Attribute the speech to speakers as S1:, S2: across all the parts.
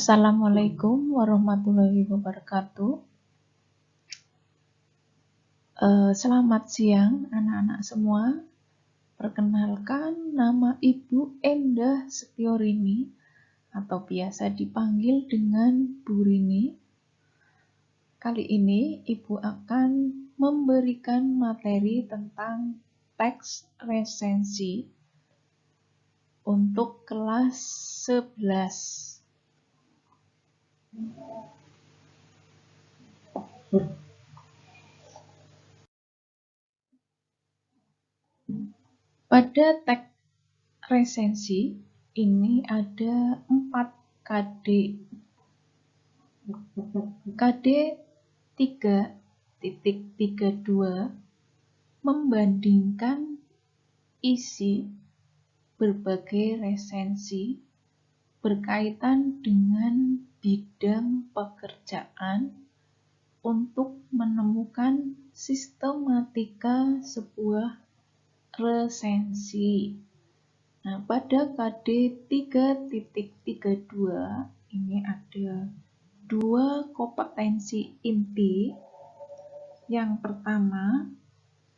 S1: Assalamualaikum warahmatullahi wabarakatuh. Selamat siang anak-anak semua. Perkenalkan, nama Ibu Endah Setiorini atau biasa dipanggil dengan Bu Rini. Kali ini Ibu akan memberikan materi tentang teks resensi untuk kelas 11. Pada teks resensi ini ada 4 KD. KD 3.32 membandingkan isi berbagai resensi berkaitan dengan bidang pekerjaan untuk menemukan sistematika sebuah resensi. Nah, pada KD 3.32 ini ada 2 kompetensi inti. Yang pertama,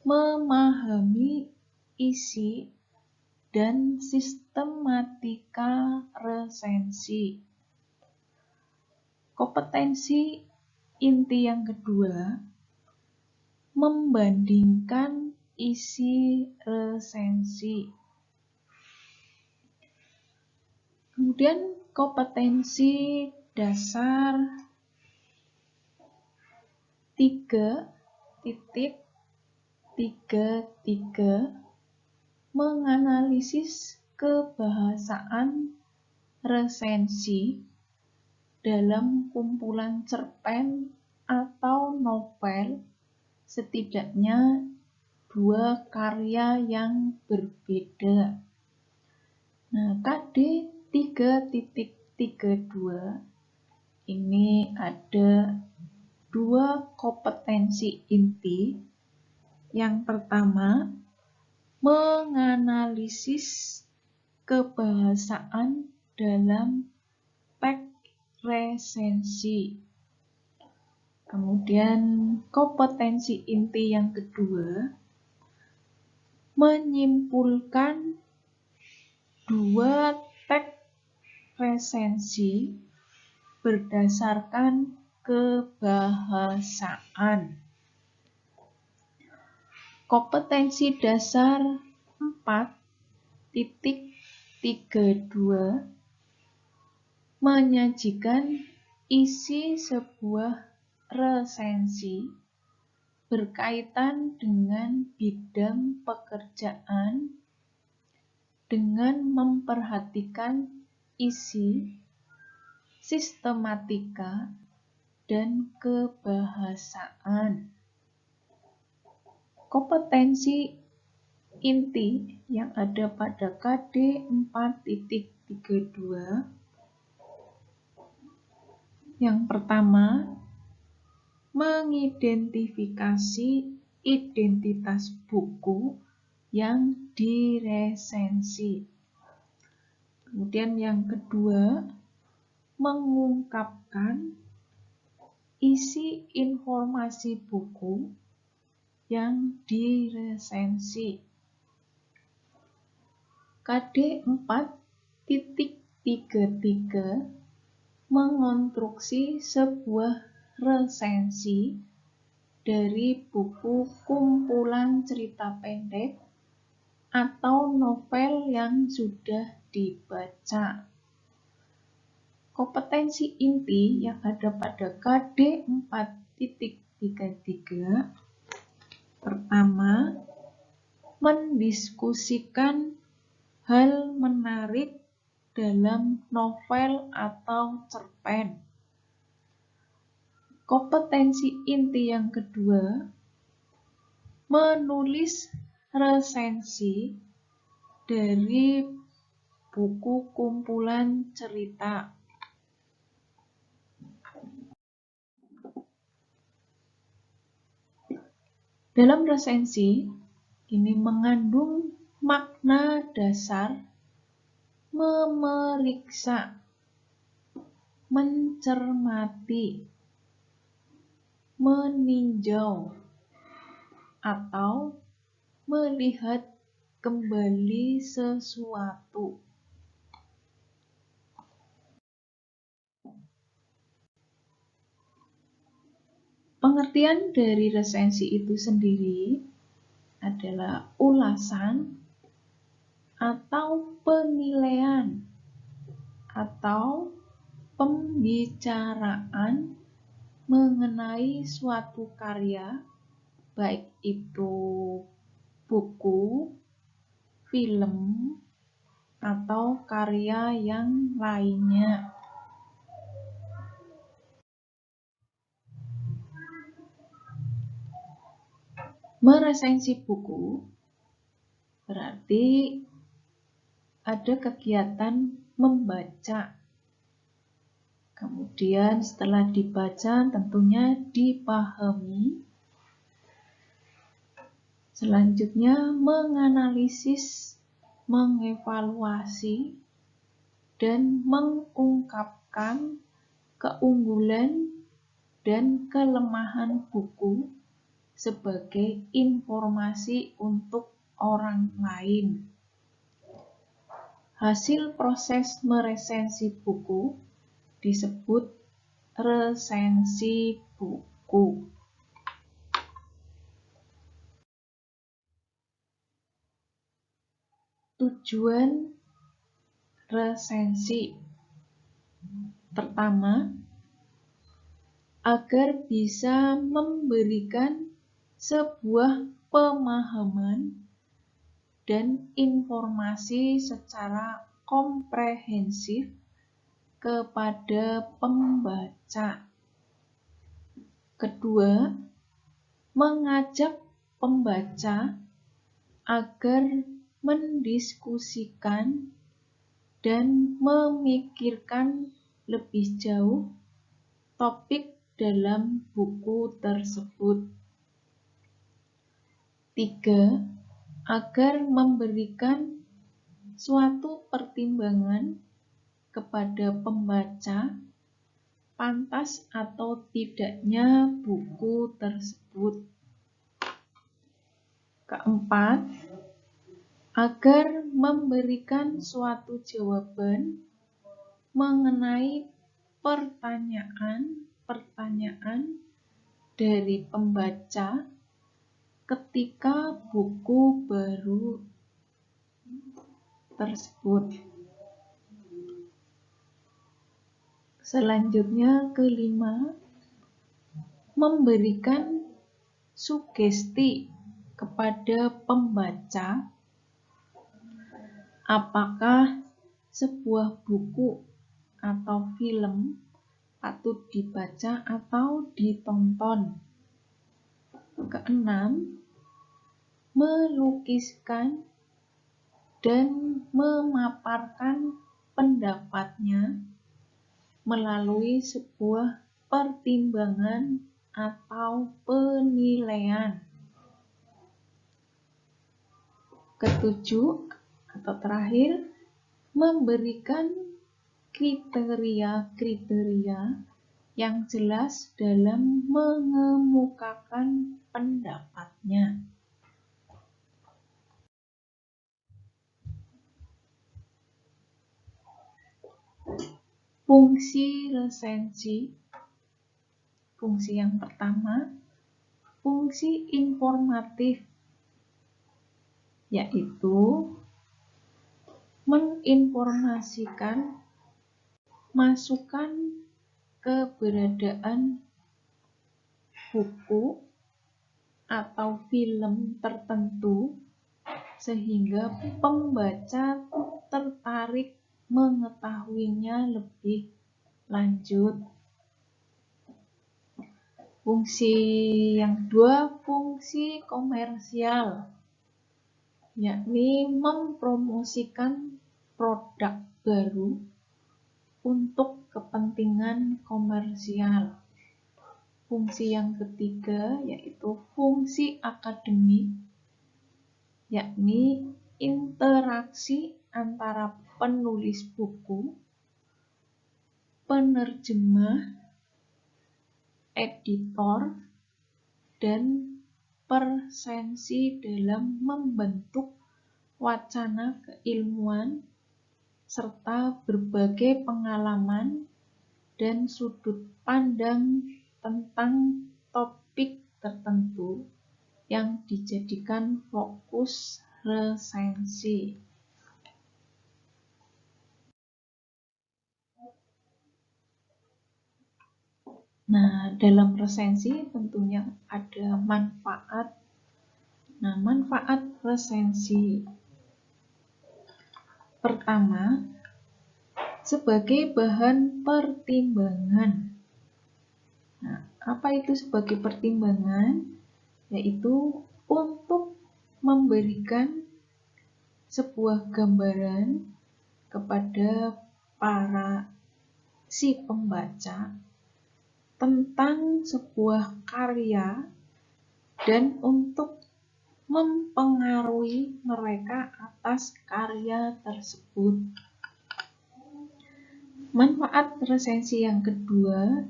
S1: memahami isi dan sistematika resensi. Kompetensi inti yang kedua, membandingkan isi resensi. Kemudian kompetensi dasar 3.33 menganalisis kebahasaan resensi dalam kumpulan cerpen atau novel setidaknya 2 karya yang berbeda. Nah, KD 3.32 ini ada 2 kompetensi inti. Yang pertama, menganalisis kebahasaan dalam teks resensi. Kemudian kompetensi inti yang kedua, menyimpulkan 2 teks resensi berdasarkan kebahasaan. Kompetensi dasar 4.32 menyajikan isi sebuah resensi berkaitan dengan bidang pekerjaan dengan memperhatikan isi, sistematika, dan kebahasaan. Kompetensi inti yang ada pada KD 4.32 yang pertama, mengidentifikasi identitas buku yang diresensi. Kemudian yang kedua, mengungkapkan isi informasi buku yang diresensi. KD 4.33 mengonstruksi sebuah resensi dari buku kumpulan cerita pendek atau novel yang sudah dibaca. Kompetensi inti yang ada pada KD 4.33 pertama, mendiskusikan hal menarik dalam novel atau cerpen. Kompetensi inti yang kedua, menulis resensi dari buku kumpulan cerita. Dalam resensi ini mengandung makna dasar memeriksa mencermati, meninjau, atau melihat kembali sesuatu. Pengertian dari resensi itu sendiri adalah ulasan atau penilaian atau pembicaraan mengenai suatu karya, baik itu buku, film, atau karya yang lainnya. Meresensi buku berarti ada kegiatan membaca. Kemudian setelah dibaca tentunya dipahami. Selanjutnya menganalisis, mengevaluasi, dan mengungkapkan keunggulan dan kelemahan buku sebagai informasi untuk orang lain. Hasil proses meresensi buku disebut resensi buku. Tujuan resensi pertama, agar bisa memberikan sebuah pemahaman dan informasi secara komprehensif kepada pembaca. Kedua, mengajak pembaca agar mendiskusikan dan memikirkan lebih jauh topik dalam buku tersebut. 3. Agar memberikan suatu pertimbangan kepada pembaca pantas atau tidaknya buku tersebut. Keempat, agar memberikan suatu jawaban mengenai pertanyaan-pertanyaan dari pembaca ketika buku baru tersebut. Selanjutnya, kelima, memberikan sugesti kepada pembaca apakah sebuah buku atau film patut dibaca atau ditonton. Keenam, melukiskan dan memaparkan pendapatnya melalui sebuah pertimbangan atau penilaian. Ketujuh atau terakhir, memberikan kriteria-kriteria yang jelas dalam mengemukakan pendapatnya. Fungsi resensi. Fungsi yang pertama, fungsi informatif, yaitu menginformasikan masukan keberadaan buku atau film tertentu sehingga pembaca tertarik mengetahuinya lebih lanjut. Fungsi yang kedua, fungsi komersial, yakni mempromosikan produk baru untuk kepentingan komersial. Fungsi yang ketiga yaitu fungsi akademik, yakni interaksi antara penulis buku penerjemah, editor, dan presensi dalam membentuk wacana keilmuan serta berbagai pengalaman dan sudut pandang tentang topik tertentu yang dijadikan fokus resensi. Nah, dalam resensi tentunya ada manfaat. Nah, manfaat resensi. Pertama, sebagai bahan pertimbangan. Nah, apa itu sebagai pertimbangan? Yaitu untuk memberikan sebuah gambaran kepada si pembaca tentang sebuah karya dan untuk mempengaruhi mereka atas karya tersebut. Manfaat resensi yang kedua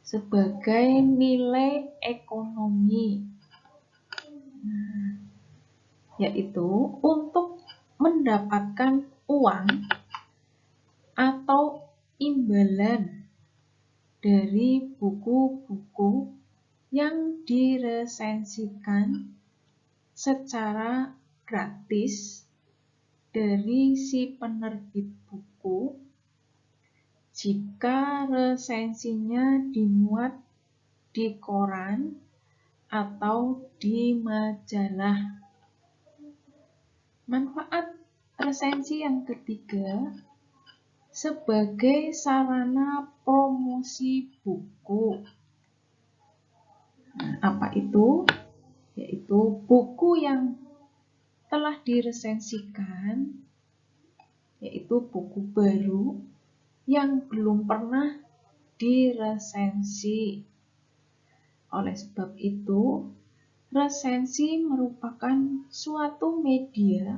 S1: sebagai nilai ekonomi, yaitu untuk mendapatkan uang atau imbalan dari buku-buku yang diresensikan secara gratis dari si penerbit buku jika resensinya dimuat di koran atau di majalah. Manfaat resensi yang ketiga sebagai sarana promosi buku. Nah, apa itu? Yaitu buku yang telah diresensikan, yaitu buku baru yang belum pernah diresensi. Oleh sebab itu, resensi merupakan suatu media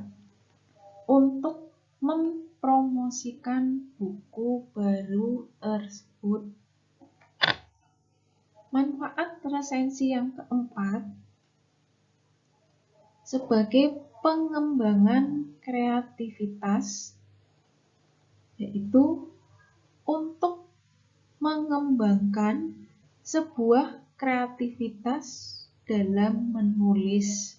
S1: untuk mempromosikan buku baru tersebut. Manfaat resensi yang keempat sebagai pengembangan kreativitas, yaitu untuk mengembangkan sebuah kreativitas dalam menulis,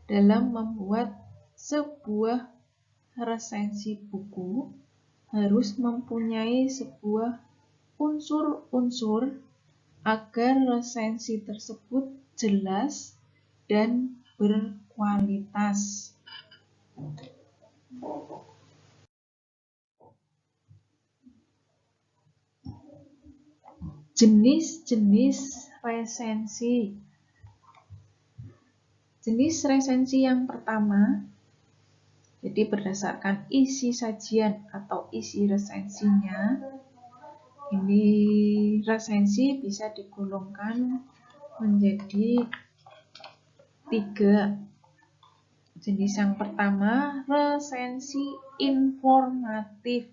S1: dalam membuat sebuah resensi buku harus mempunyai sebuah unsur-unsur agar resensi tersebut jelas dan berkualitas. Jenis-jenis resensi. Jenis resensi yang pertama, jadi berdasarkan isi sajian atau isi resensinya, ini resensi bisa digolongkan menjadi 3. Jenis yang pertama, resensi informatif.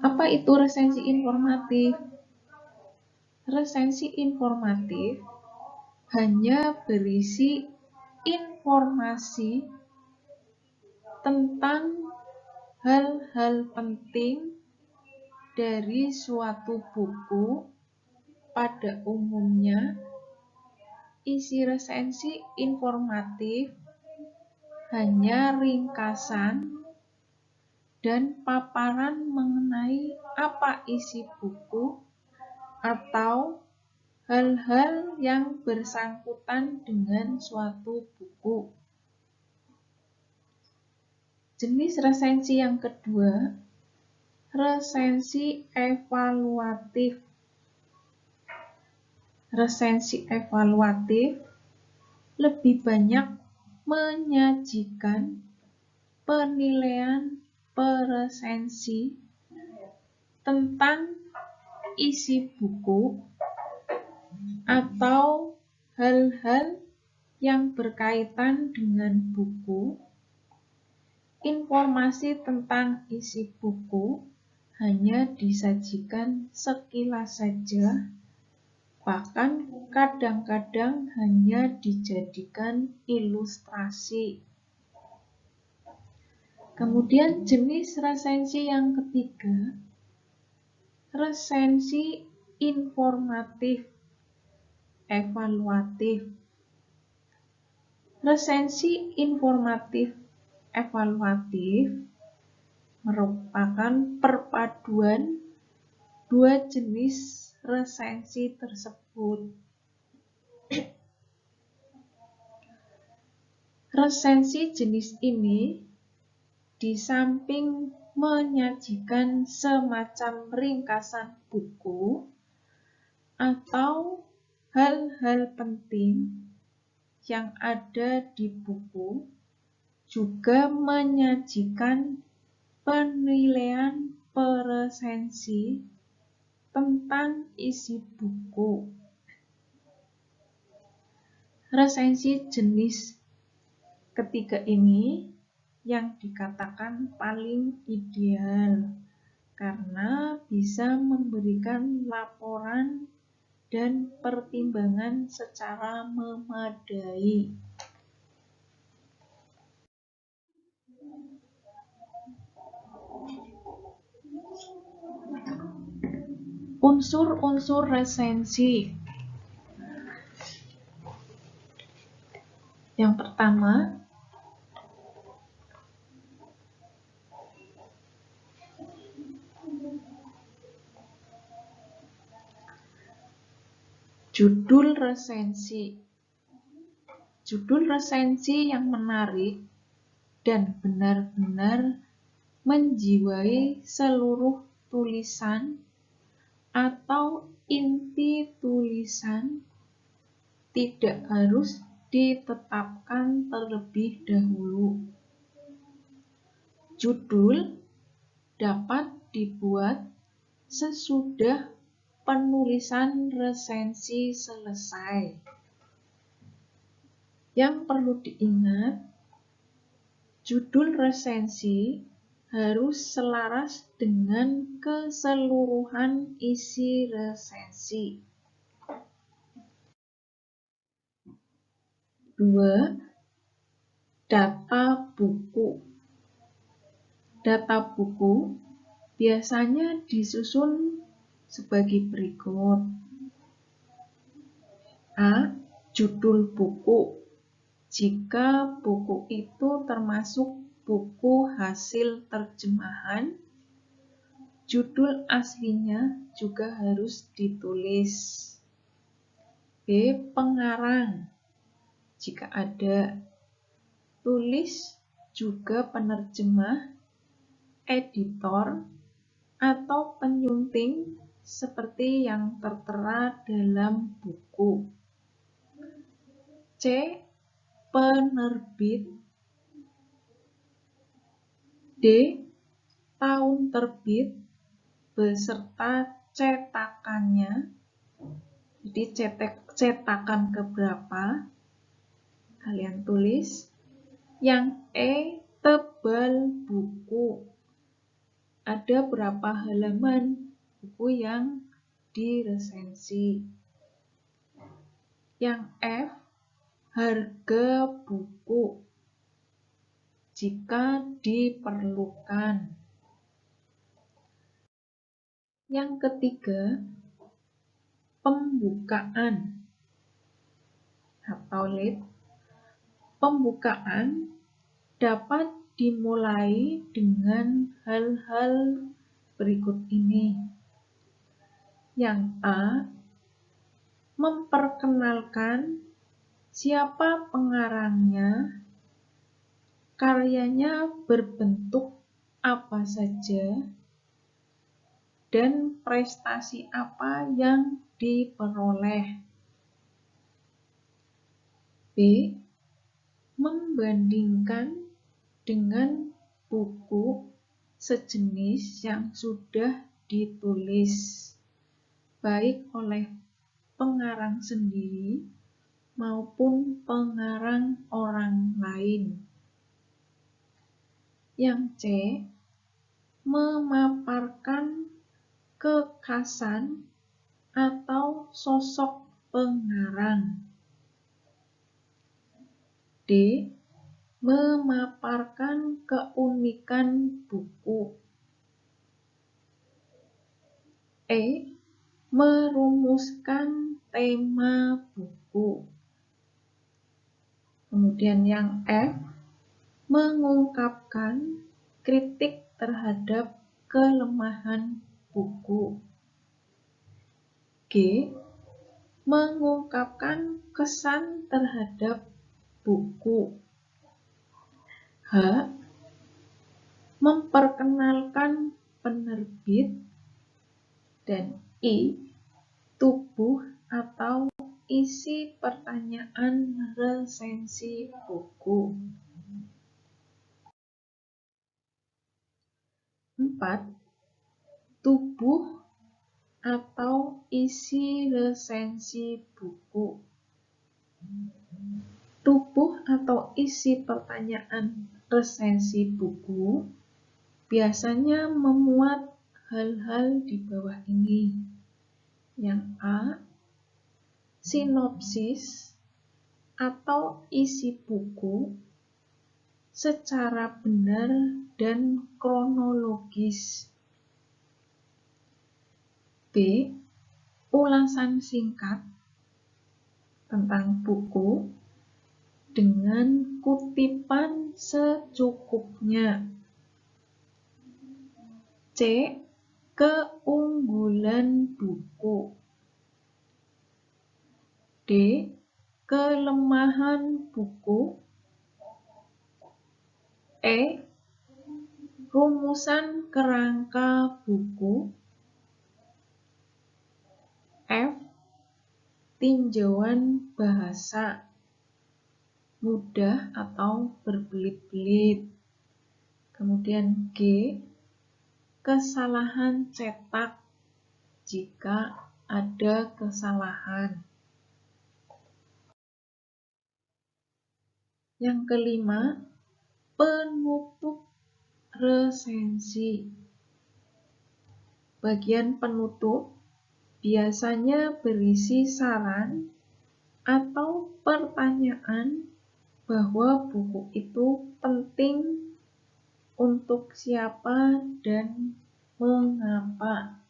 S1: Apa itu resensi informatif? Resensi informatif hanya berisi informasi tentang hal-hal penting dari suatu buku. Pada umumnya, isi resensi informatif hanya ringkasan dan paparan mengenai apa isi buku atau hal-hal yang bersangkutan dengan suatu buku. Jenis resensi yang kedua, resensi evaluatif. Resensi evaluatif lebih banyak menyajikan penilaian peresensi tentang isi buku atau hal-hal yang berkaitan dengan buku informasi tentang isi buku hanya disajikan sekilas saja, bahkan kadang-kadang hanya dijadikan ilustrasi. Kemudian jenis resensi yang ketiga, resensi informatif, evaluatif. Resensi informatif evaluatif merupakan perpaduan dua jenis resensi tersebut. Resensi jenis ini di samping menyajikan semacam ringkasan buku atau hal-hal penting yang ada di buku, juga menyajikan penilaian presensi tentang isi buku. Resensi jenis ketiga ini yang dikatakan paling ideal karena bisa memberikan laporan dan pertimbangan secara memadai. Unsur-unsur resensi. Yang pertama, judul resensi. Judul resensi yang menarik dan benar-benar menjiwai seluruh tulisan atau inti tulisan tidak harus ditetapkan terlebih dahulu. Judul dapat dibuat sesudah penulisan resensi selesai. Yang perlu diingat, judul resensi harus selaras dengan keseluruhan isi resensi. 2. Data buku. Data buku biasanya disusun sebagai berikut. A. Judul buku. Jika buku itu termasuk buku hasil terjemahan, judul aslinya juga harus ditulis. B. Pengarang. Jika ada, tulis juga penerjemah, editor, atau penyunting seperti yang tertera dalam buku. C. Penerbit. D. Tahun terbit beserta cetakannya. Jadi cetakan keberapa kalian tulis. Yang E. Tebal buku. Ada berapa halaman buku yang diresensi. Yang F. Harga buku jika diperlukan. Yang ketiga, pembukaan atau lead. Pembukaan dapat dimulai dengan hal-hal berikut ini. Yang A. Memperkenalkan siapa pengarangnya, karyanya berbentuk apa saja, dan prestasi apa yang diperoleh. B. Membandingkan dengan buku sejenis yang sudah ditulis, baik oleh pengarang sendiri maupun pengarang orang lain. Yang C, memaparkan kekhasan atau sosok pengarang. D, memaparkan keunikan buku. E, merumuskan tema buku. Kemudian yang F, mengungkapkan kritik terhadap kelemahan buku. G, mengungkapkan kesan terhadap buku. H, memperkenalkan penerbit. Dan I, tubuh atau isi pertanyaan resensi buku. 4. Tubuh atau isi resensi buku. Tubuh atau isi pertanyaan resensi buku biasanya memuat hal-hal di bawah ini. Yang A, sinopsis atau isi buku secara benar dan kronologis. B, ulasan singkat tentang buku dengan kutipan secukupnya. C, keunggulan buku. D, kelemahan buku. E, rumusan kerangka buku. F, tinjauan bahasa mudah atau berbelit-belit. Kemudian G, kesalahan cetak jika ada kesalahan. Yang kelima, penutup resensi. Bagian penutup biasanya berisi saran atau pertanyaan bahwa buku itu penting untuk siapa dan mengapa.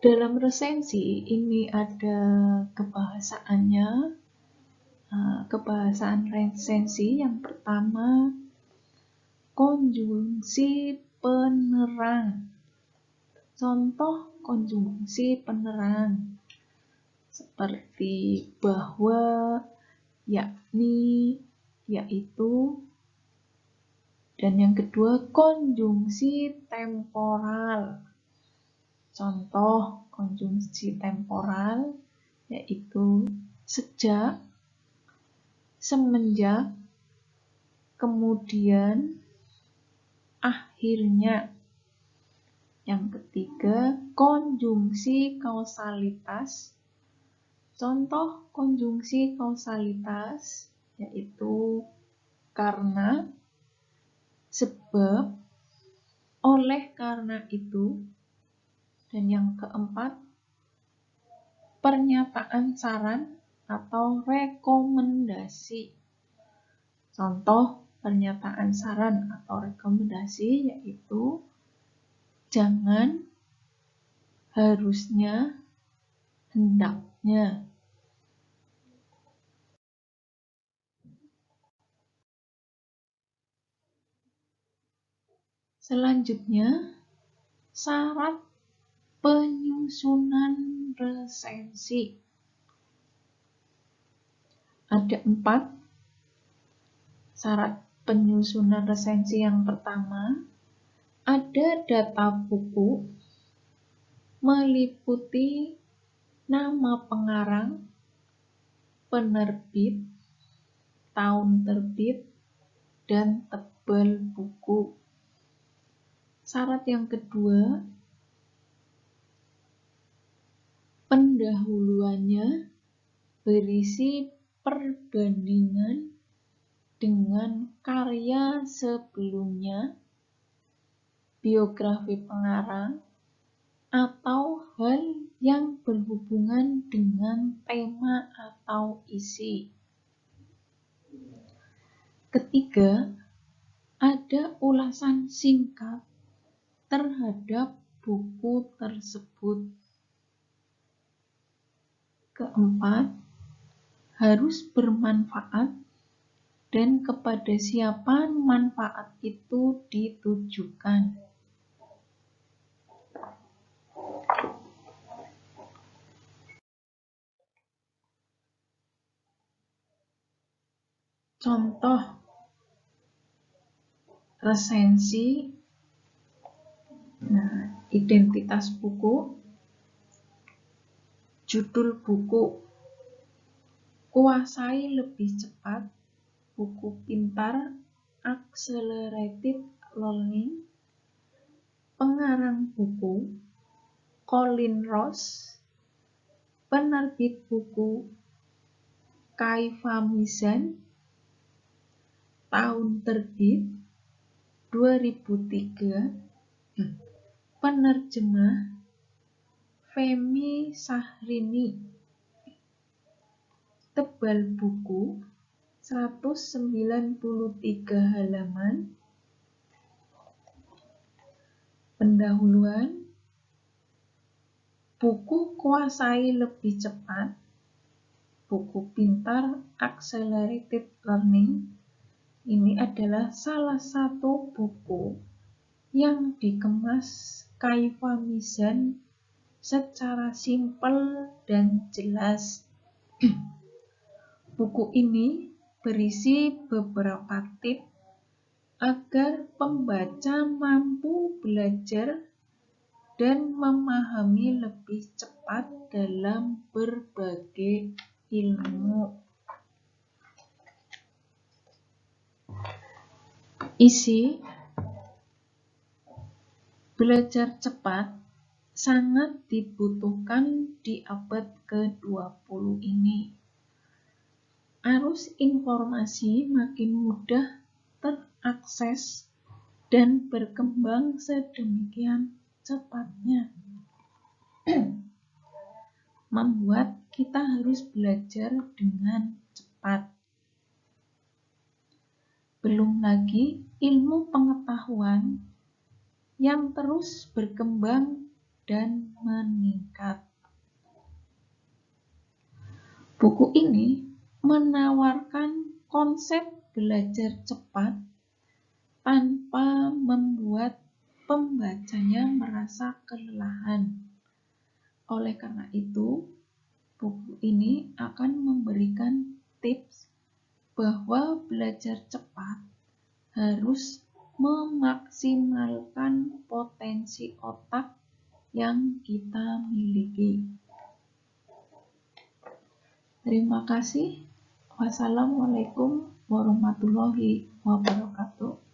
S1: Dalam resensi ini ada kebahasaannya. Kebahasaan resensi yang pertama, konjungsi penerang. Contoh konjungsi penerang seperti bahwa, yakni, yaitu. Dan yang kedua, konjungsi temporal. Contoh konjungsi temporal yaitu sejak, semenjak, kemudian, akhirnya. Yang ketiga, konjungsi kausalitas. Contoh konjungsi kausalitas yaitu karena, sebab, oleh karena itu. Dan yang keempat, pernyataan saran atau rekomendasi. Contoh pernyataan saran atau rekomendasi yaitu jangan, harusnya, hendaknya. Selanjutnya, syarat penyusunan resensi. Ada 4 syarat penyusunan resensi. Yang pertama, ada data buku, meliputi nama pengarang, penerbit, tahun terbit, dan tebal buku. Syarat yang kedua, pendahuluannya berisi perbandingan dengan karya sebelumnya, biografi pengarang, atau hal yang berhubungan dengan tema atau isi. Ketiga, ada ulasan singkat terhadap buku tersebut. Keempat, harus bermanfaat dan kepada siapa manfaat itu ditujukan. Contoh resensi, identitas buku, judul buku, kuasai lebih cepat, buku pintar, accelerated learning, pengarang buku, Colin Ross, penerbit buku, Kaifa Mizan, tahun terbit 2003, penerjemah Femi Sahrini, tebal buku 193 halaman, pendahuluan, buku kuasai lebih cepat, buku pintar accelerated learning. Ini adalah salah satu buku yang dikemas Kaifa Mizan secara simpel dan jelas. Buku ini berisi beberapa tips agar pembaca mampu belajar dan memahami lebih cepat dalam berbagai ilmu. Isi: belajar cepat sangat dibutuhkan di abad ke-20 ini. Arus informasi makin mudah terakses dan berkembang sedemikian cepatnya, membuat kita harus belajar dengan cepat. Belum lagi ilmu pengetahuan yang terus berkembang dan meningkat. Buku ini menawarkan konsep belajar cepat tanpa membuat pembacanya merasa kelelahan. Oleh karena itu, buku ini akan memberikan tips bahwa belajar cepat harus memaksimalkan potensi otak yang kita miliki. Terima kasih. Wassalamualaikum warahmatullahi wabarakatuh.